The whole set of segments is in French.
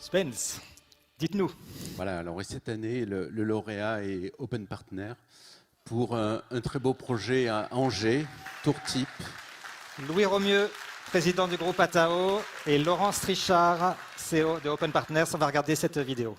Spence, dites-nous. Voilà, alors et cette année, le lauréat est Open Partner pour un très beau projet à Angers, Tourtype. Louis Romieux, président du groupe Atao, et Laurence Trichard, CEO de Open Partners. On va regarder cette vidéo.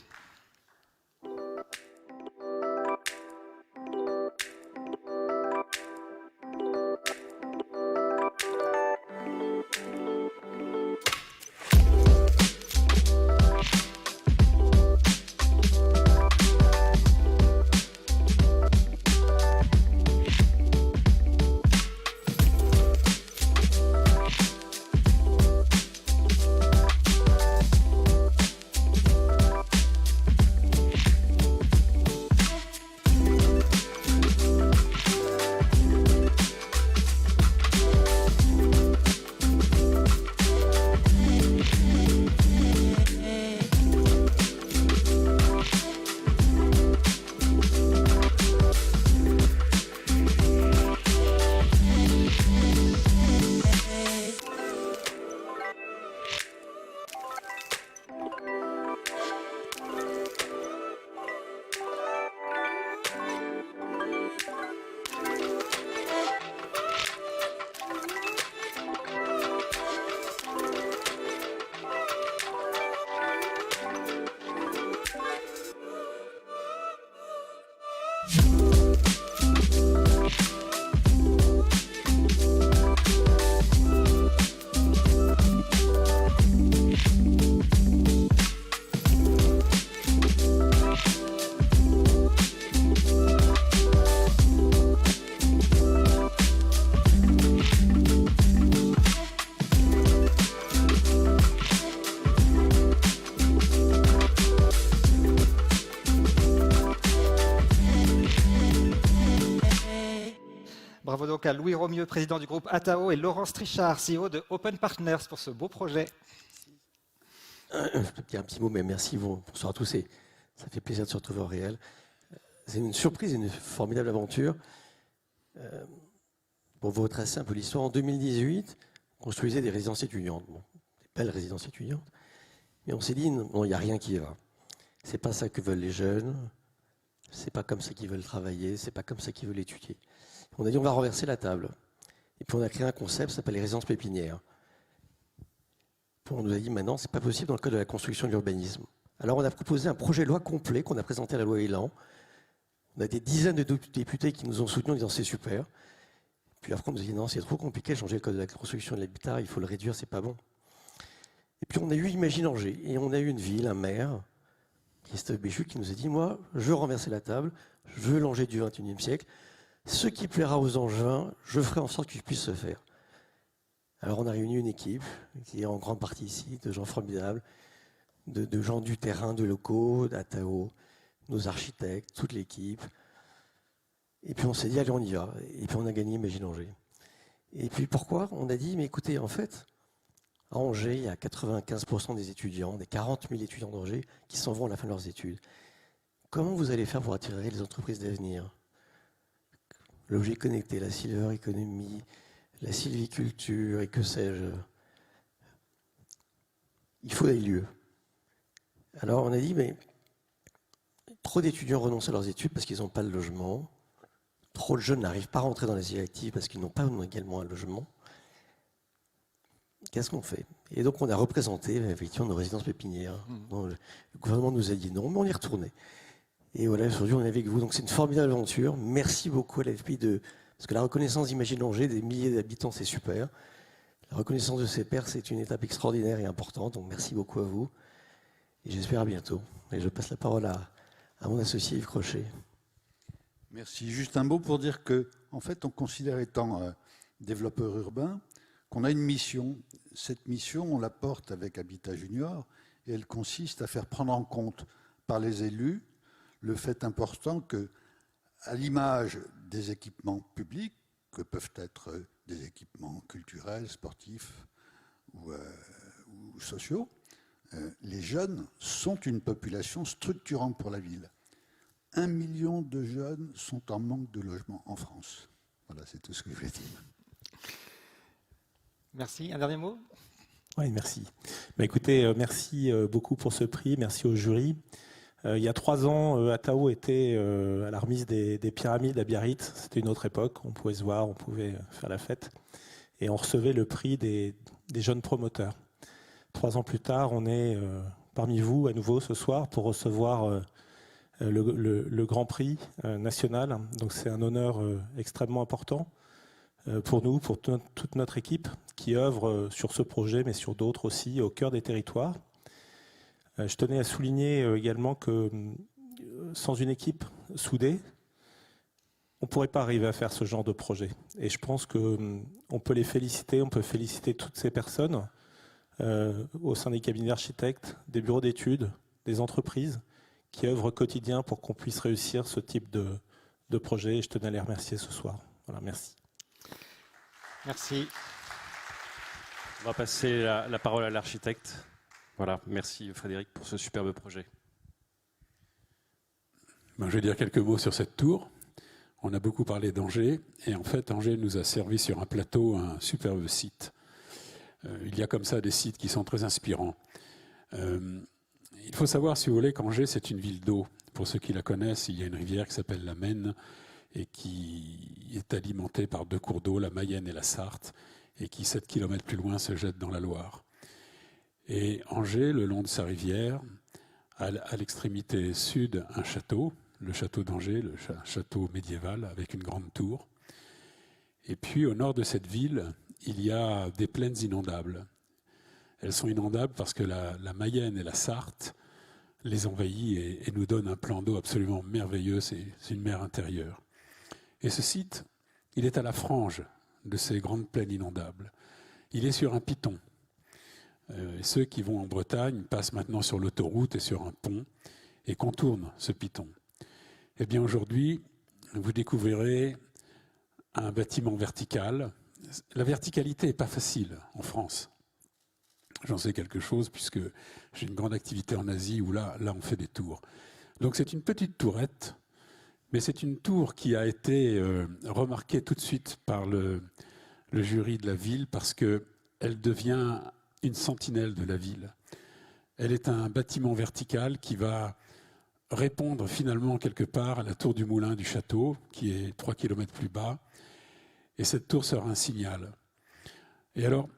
Bravo donc à Louis Romieux, président du groupe Atao, et Laurence Trichard, CEO de Open Partners, pour ce beau projet. Je peux te dire un petit mot, mais merci. Bonsoir à tous. Ça fait plaisir de se retrouver au réel. C'est une surprise, une formidable aventure. Pour vous retracer un peu l'histoire, en 2018, on construisait des résidences étudiantes. Bon, des belles résidences étudiantes. Mais on s'est dit, non, il n'y a rien qui va. C'est pas ça que veulent les jeunes. C'est pas comme ça qu'ils veulent travailler. C'est pas comme ça qu'ils veulent étudier. On a dit, on va renverser la table. Et puis on a créé un concept qui s'appelle les résidences pépinières. On nous a dit, maintenant, c'est pas possible dans le code de la construction et de l'urbanisme. Alors on a proposé un projet de loi complet qu'on a présenté à la loi Elan. On a des dizaines de députés qui nous ont soutenus en disant, c'est super. Puis après, on nous a dit, non, c'est trop compliqué de changer le code de la construction et de l'habitat, il faut le réduire, c'est pas bon. Et puis on a eu Imagine Angers. Et on a eu une ville, un maire, Christophe Béchu, qui nous a dit, moi, je veux renverser la table, je veux l'Angers du XXIe siècle. Ce qui plaira aux Angevins, je ferai en sorte qu'il puisse se faire. Alors on a réuni une équipe, qui est en grande partie ici, de gens formidables, de gens du terrain, de locaux, d'Atao, nos architectes, toute l'équipe. Et puis on s'est dit, allez, on y va. Et puis on a gagné Imagine Angers. Et puis pourquoi? On a dit, mais écoutez, en fait, à Angers, il y a 95% des étudiants, des 40 000 étudiants d'Angers, qui s'en vont à la fin de leurs études. Comment vous allez faire pour attirer les entreprises d'avenir? L'objet connecté, la silver economy, la sylviculture et que sais-je. Il faut des lieux. Alors on a dit, mais trop d'étudiants renoncent à leurs études parce qu'ils n'ont pas de logement. Trop de jeunes n'arrivent pas à rentrer dans les îles actives parce qu'ils n'ont pas également un logement. Qu'est-ce qu'on fait? Et donc on a représenté effectivement nos résidences pépinières. Donc, le gouvernement nous a dit non, mais on y retournait. Et voilà, aujourd'hui on est avec vous. Donc c'est une formidable aventure. Merci beaucoup à l'AFP parce que la reconnaissance d'Imagine Angers, des milliers d'habitants, c'est super. La reconnaissance de ses pairs, c'est une étape extraordinaire et importante. Donc merci beaucoup à vous. Et j'espère à bientôt. Et je passe la parole à mon associé Yves Crochet. Merci. Juste un mot pour dire que, en fait, on considère étant développeur urbain qu'on a une mission. Cette mission, on la porte avec Habitat Junior et elle consiste à faire prendre en compte par les élus le fait important que, à l'image des équipements publics, que peuvent être des équipements culturels, sportifs ou sociaux, les jeunes sont une population structurante pour la ville. 1 million de jeunes sont en manque de logement en France. Voilà, c'est tout ce que je voulais dire. Merci. Un dernier mot? Oui, merci. Écoutez, merci beaucoup pour ce prix, merci au jury. Il y a 3 ans, Atao était à la remise des pyramides à Biarritz. C'était une autre époque, on pouvait se voir, on pouvait faire la fête. Et on recevait le prix des jeunes promoteurs. 3 ans plus tard, on est parmi vous à nouveau ce soir pour recevoir le Grand Prix national. Donc c'est un honneur extrêmement important pour nous, pour toute notre équipe qui œuvre sur ce projet, mais sur d'autres aussi, au cœur des territoires. Je tenais à souligner également que sans une équipe soudée, on ne pourrait pas arriver à faire ce genre de projet. Et je pense qu'on peut les féliciter, on peut féliciter toutes ces personnes au sein des cabinets d'architectes, des bureaux d'études, des entreprises qui œuvrent au quotidien pour qu'on puisse réussir ce type de projet. Et je tenais à les remercier ce soir. Voilà, merci. Merci. On va passer la parole à l'architecte. Voilà, merci Frédéric pour ce superbe projet. Je vais dire quelques mots sur cette tour. On a beaucoup parlé d'Angers, et en fait, Angers nous a servi sur un plateau un superbe site. Il y a comme ça des sites qui sont très inspirants. Il faut savoir, si vous voulez, qu'Angers, c'est une ville d'eau. Pour ceux qui la connaissent, il y a une rivière qui s'appelle la Maine, et qui est alimentée par 2 cours d'eau, la Mayenne et la Sarthe, et qui, 7 km plus loin, se jette dans la Loire. Et Angers, le long de sa rivière, a à l'extrémité sud un château, le château d'Angers, le château médiéval avec une grande tour. Et puis au nord de cette ville, il y a des plaines inondables. Elles sont inondables parce que la Mayenne et la Sarthe les envahissent et nous donnent un plan d'eau absolument merveilleux, c'est une mer intérieure. Et ce site, il est à la frange de ces grandes plaines inondables. Il est sur un piton. Et ceux qui vont en Bretagne passent maintenant sur l'autoroute et sur un pont et contournent ce piton. Eh bien aujourd'hui, vous découvrirez un bâtiment vertical. La verticalité n'est pas facile en France. J'en sais quelque chose puisque j'ai une grande activité en Asie où là on fait des tours. Donc c'est une petite tourette, mais c'est une tour qui a été remarquée tout de suite par le jury de la ville parce qu'elle devient une sentinelle de la ville. Elle est un bâtiment vertical qui va répondre finalement quelque part à la tour du moulin du château, qui est 3 km plus bas, et cette tour sera un signal. Et alors,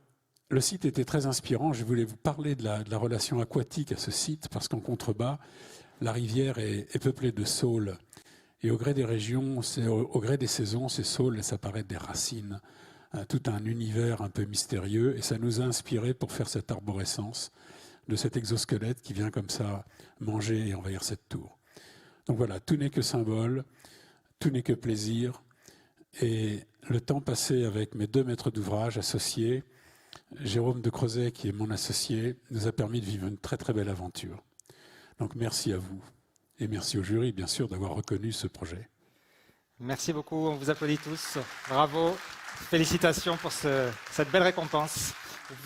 le site était très inspirant. Je voulais vous parler de la relation aquatique à ce site, parce qu'en contrebas, la rivière est peuplée de saules. Et au gré des régions, au gré des saisons, ces saules laissent apparaître des racines, tout un univers un peu mystérieux, et ça nous a inspiré pour faire cette arborescence de cet exosquelette qui vient comme ça manger et envahir cette tour. Donc voilà, tout n'est que symbole, tout n'est que plaisir, et le temps passé avec mes 2 maîtres d'ouvrage associés, Jérôme de Crozet, qui est mon associé, nous a permis de vivre une très très belle aventure. Donc merci à vous, et merci au jury, bien sûr, d'avoir reconnu ce projet. Merci beaucoup, on vous applaudit tous. Bravo, félicitations pour cette belle récompense. Vous pouvez